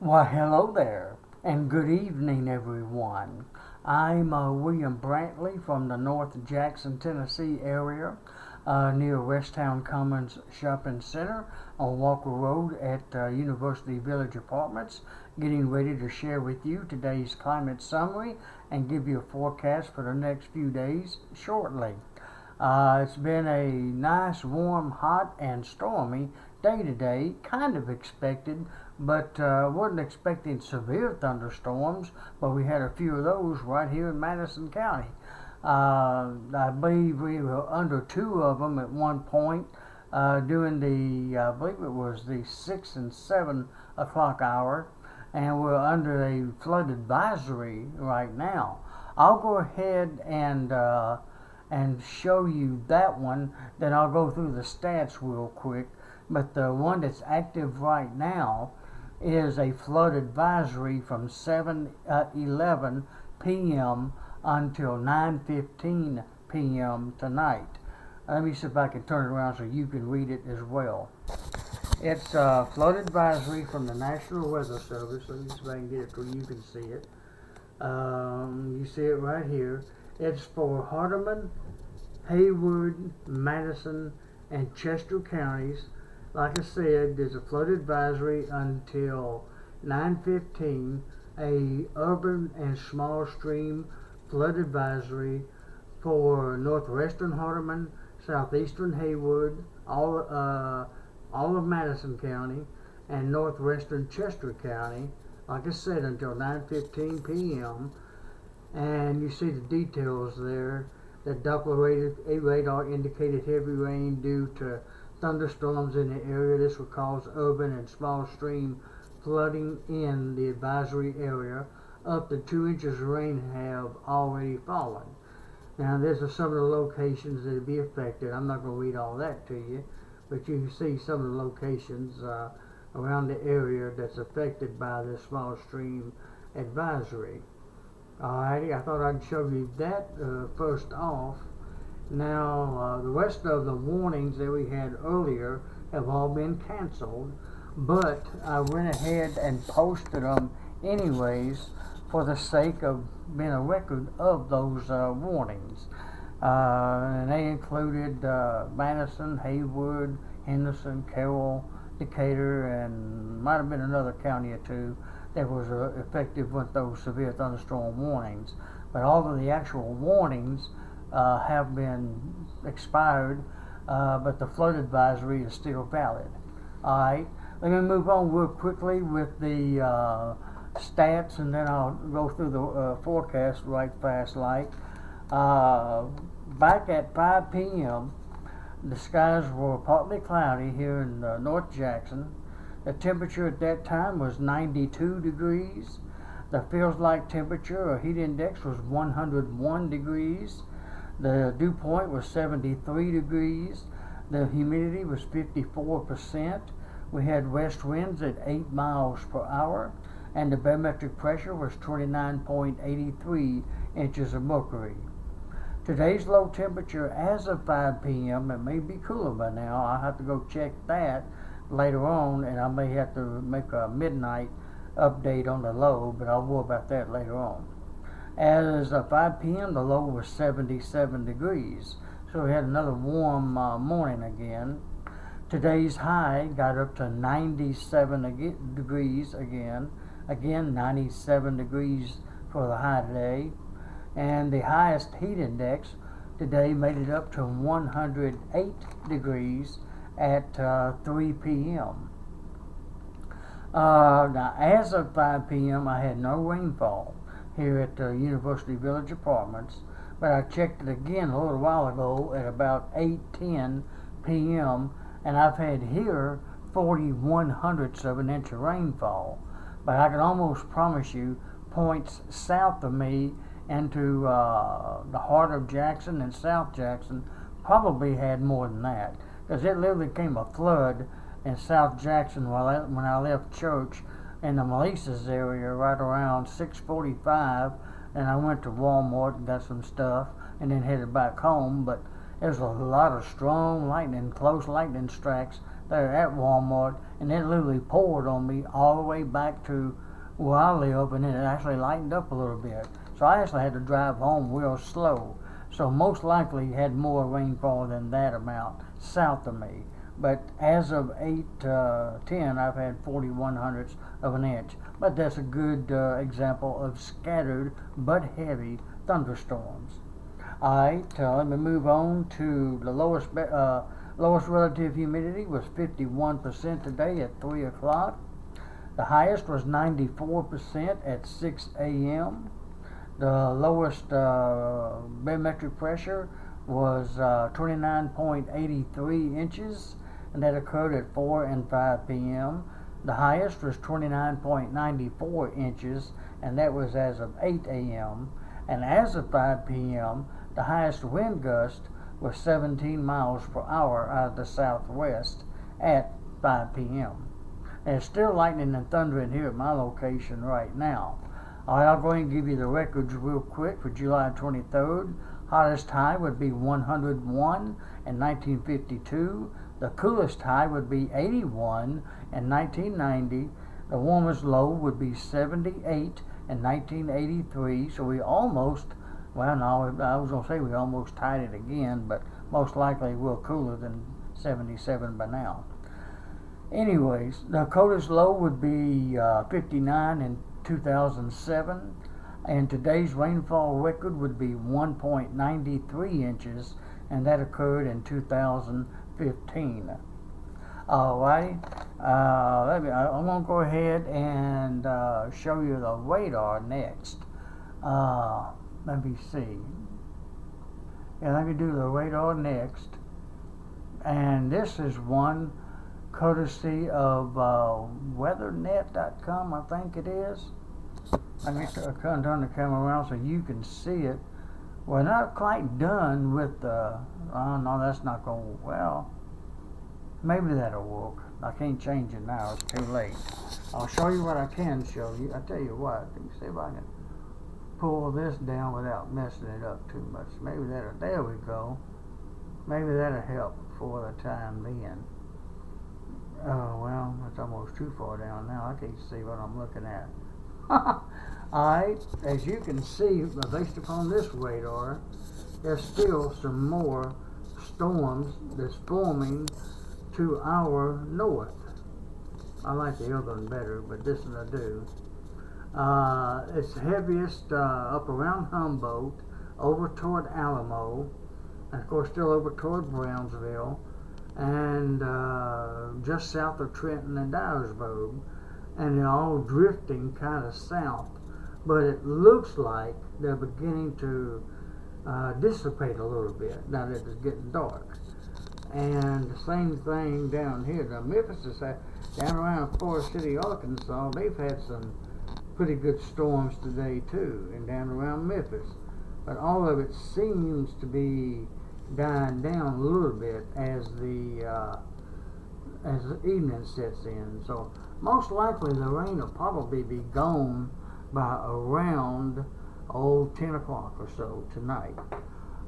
Why, hello there, and good evening, everyone. I'm William Brantley from the North Jackson, Tennessee area, near Westtown Commons Shopping Center on Walker Road at University Village Apartments, getting ready to share with you today's climate summary and give you a forecast for the next few days shortly. It's been a nice, warm, hot, and stormy day today. Kind of expected, but wasn't expecting severe thunderstorms, but we had a few of those right here in Madison County. I believe we were under two of them at one point during I believe it was the 6 and 7 o'clock hour, and we're under a flood advisory right now. I'll go ahead and show you that one. Then I'll go through the stats real quick. But the one that's active right now is a flood advisory from 7:11 p.m. until 9:15 p.m. tonight. Let me see if I can turn it around so you can read it as well. It's a flood advisory from the National Weather Service. Let me see if I can get it so you can see it. You see it right here. It's for Hardeman, Haywood, Madison, and Chester counties. Like I said, there's a flood advisory until 9:15, a urban and small stream flood advisory for northwestern Hardeman, southeastern Haywood, all of Madison County, and northwestern Chester County. Like I said, until 9:15 p.m. And you see the details there. The Doppler radar indicated heavy rain due to thunderstorms in the area. This will cause urban and small stream flooding in the advisory area. Up to 2 inches of rain have already fallen. Now, these are some of the locations that will be affected. I'm not going to read all that to you, but you can see some of the locations around the area that's affected by this small stream advisory. Alrighty, I thought I'd show you that first off. Now, the rest of the warnings that we had earlier have all been canceled, but I went ahead and posted them anyways for the sake of being a record of those warnings. And they included Madison, Haywood, Henderson, Carroll, Decatur, and might have been another county or two that was effective with those severe thunderstorm warnings. But all of the actual warnings have been expired, but the flood advisory is still valid. Alright, let me move on real quickly with the stats, and then I'll go through the forecast right fast like. Back at 5 p.m., the skies were partly cloudy here in North Jackson. The temperature at that time was 92 degrees. The feels like temperature or heat index was 101 degrees. The dew point was 73 degrees. The humidity was 54%. We had west winds at 8 miles per hour, and the barometric pressure was 29.83 inches of mercury. Today's low temperature as of 5 p.m., it may be cooler by now. I'll have to go check that later on, and I may have to make a midnight update on the low, but I'll worry about that later on. As of 5 p.m., the low was 77 degrees, so we had another warm morning again. Today's high got up to 97 degrees again 97 degrees for the high today, and the highest heat index today made it up to 108 degrees at 3 p.m. Now, as of 5 p.m., I had no rainfall here at University Village Apartments, but I checked it again a little while ago at about 8:10 p.m., and I've had here 41/100ths of an inch of rainfall. But I can almost promise you, points south of me into the heart of Jackson and South Jackson probably had more than that, because it literally came a flood in South Jackson when I left church in the Melissa's area right around 6:45, and I went to Walmart and got some stuff and then headed back home. But there's a lot of strong lightning, close lightning strikes there at Walmart, and it literally poured on me all the way back to where I live, and then it actually lightened up a little bit. So I actually had to drive home real slow. So most likely had more rainfall than that amount south of me. But as of 8:10, I've had 41 hundredths of an inch. But that's a good example of scattered but heavy thunderstorms. Alright, let me move on to the lowest relative humidity was 51% today at 3 o'clock. The highest was 94% at 6 a.m. The lowest barometric pressure was 29.83 inches, and that occurred at 4 and 5 p.m. The highest was 29.94 inches, and that was as of 8 a.m. And as of 5 p.m., the highest wind gust was 17 miles per hour out of the southwest at 5 p.m. There's still lightning and thunder in here at my location right now. Alright, I'll go ahead and give you the records real quick for July 23rd. Hottest high would be 101 in 1952. The coolest high would be 81 in 1990. The warmest low would be 78 in 1983. So we almost, well, no, I was going to say we almost tied it again, but most likely we're cooler than 77 by now. Anyways, the coldest low would be 59 in 2007, and today's rainfall record would be 1.93 inches, and that occurred in 2015. Alrighty, I'm going to go ahead and show you the radar next. Let me see. Yeah, let me do the radar next. And this is one courtesy of weathernet.com, I think it is. Let me turn the camera around so you can see it. We're not quite done with the, oh no, that's not going to, well, maybe that'll work. I can't change it now, it's too late. I'll show you what I can show you. I tell you what, let me see if I can pull this down without messing it up too much. Maybe that'll, there we go. Maybe that'll help for the time being. Oh, well, it's almost too far down now. I can't see what I'm looking at. Alright, as you can see, based upon this radar, there's still some more storms that's forming to our north. I like the other one better, but this one I do. It's heaviest up around Humboldt, over toward Alamo, and of course still over toward Brownsville, and just south of Trenton and Dyersburg, and they're all drifting kind of south. But it looks like they're beginning to dissipate a little bit now that it's getting dark. And the same thing down here. Now Memphis is down around Forest City, Arkansas. They've had some pretty good storms today too, and down around Memphis. But all of it seems to be dying down a little bit as the evening sets in. So most likely the rain will probably be gone by around 10 o'clock or so tonight.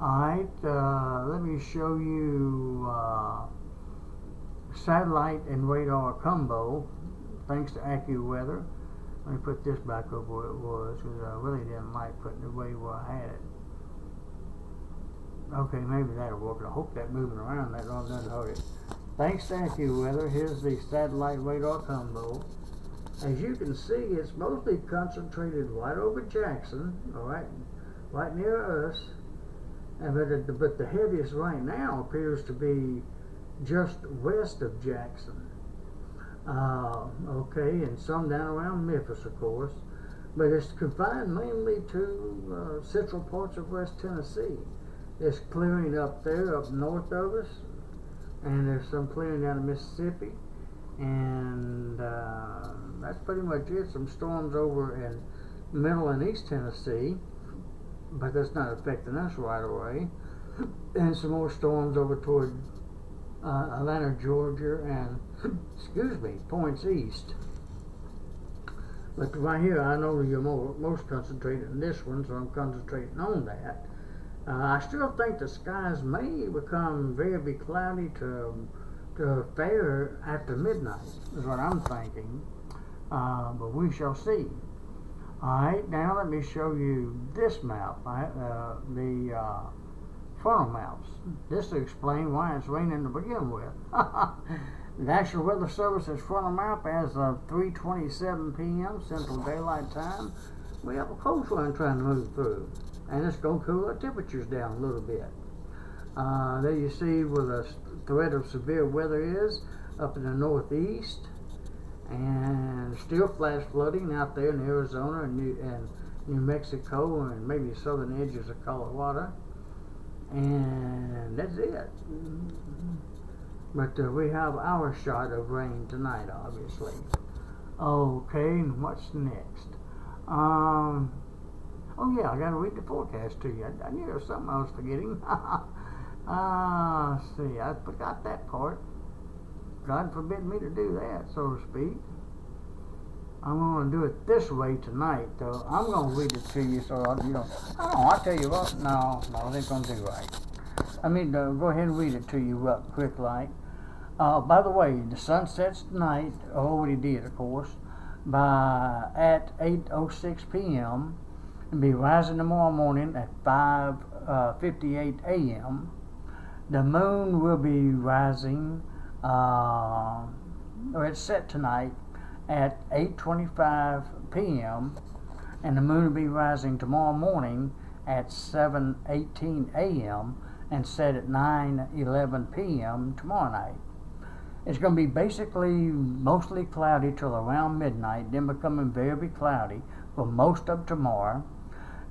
Alright, let me show you satellite and radar combo thanks to AccuWeather. Let me put this back up where it was because I really didn't like putting it away where I had it. Okay, maybe that'll work. I hope that moving around that doesn't hurt it. Thanks to AccuWeather, here's the satellite radar combo. As you can see, it's mostly concentrated right over Jackson, alright, right near us. But the heaviest right now appears to be just west of Jackson. Okay, and some down around Memphis, of course. But it's confined mainly to central parts of West Tennessee. There's clearing up there, up north of us, and there's some clearing down in Mississippi, and that's pretty much it. Some storms over in middle and east Tennessee, but that's not affecting us right away, and some more storms over toward Atlanta, Georgia, and points east. But right here, I know you're most concentrated in this one, so I'm concentrating on that. I still think the skies may become very cloudy to fair after midnight, is what I'm thinking. But we shall see. Alright, now let me show you this map, the frontal maps. This to explain why it's raining to begin with. The National Weather Service's frontal map as of 3:27 p.m. Central Daylight Time. We have a cold front trying to move through, and it's going to cool our temperatures down a little bit. There you see where the threat of severe weather is up in the northeast, and still flash flooding out there in Arizona and New Mexico and maybe southern edges of Colorado, and that's it. But we have our shot of rain tonight, obviously. Okay, and what's next? Oh yeah, I gotta read the forecast to you. I knew there was something I was forgetting. Let's see, I forgot that part. God forbid me to do that, so to speak. I'm going to do it this way tonight, though. I'm going to read it to you, so I'll tell you what. No, it ain't going to do right. I mean, go ahead and read it to you real quick, like. By the way, the sun sets tonight, already did, of course, at 8:06 p.m. and be rising tomorrow morning at 5:58 a.m. The moon will be rising, or it's set tonight at 8:25 p.m. and the moon will be rising tomorrow morning at 7:18 a.m. and set at 9:11 p.m. tomorrow night. It's going to be basically mostly cloudy till around midnight, then becoming very cloudy for most of tomorrow.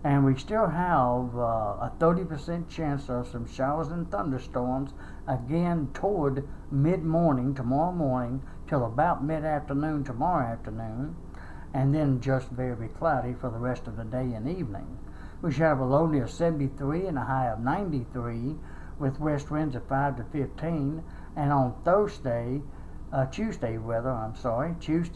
And we still have a 30% chance of some showers and thunderstorms again toward mid-morning tomorrow morning till about mid-afternoon tomorrow afternoon, and then just very cloudy for the rest of the day and evening. We should have a low near 73 and a high of 93 with west winds of 5 to 15. And on Tuesday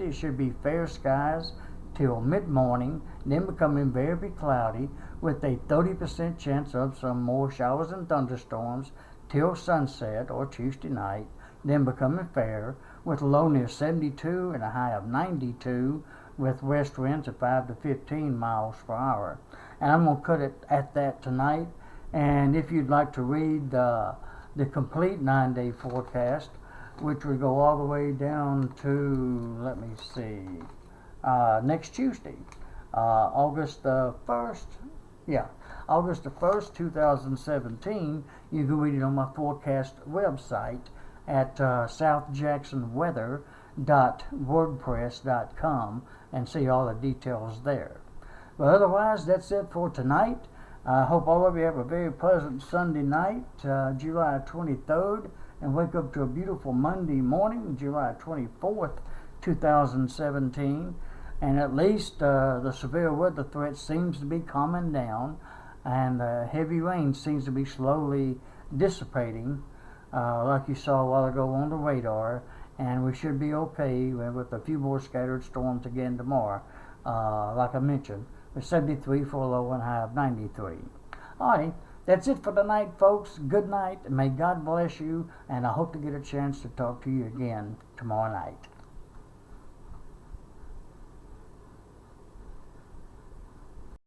it should be fair skies till mid-morning, then becoming very cloudy with a 30% chance of some more showers and thunderstorms till sunset or Tuesday night, then becoming fair with a low near 72 and a high of 92 with west winds of 5 to 15 miles per hour. And I'm going to cut it at that tonight. And if you'd like to read the complete 9-day forecast, which would go all the way down to, let me see, next Tuesday, August the 1st, August the 1st, 2017, you can read it on my forecast website at southjacksonweather.wordpress.com and see all the details there. But otherwise, that's it for tonight. I hope all of you have a very pleasant Sunday night, July 23rd, and wake up to a beautiful Monday morning, July 24th, 2017. And at least the severe weather threat seems to be calming down, and heavy rain seems to be slowly dissipating, like you saw a while ago on the radar. And we should be okay with a few more scattered storms again tomorrow, like I mentioned, with 73 for a low and high of 93. Alright, that's it for tonight, folks. Good night, and may God bless you, and I hope to get a chance to talk to you again tomorrow night.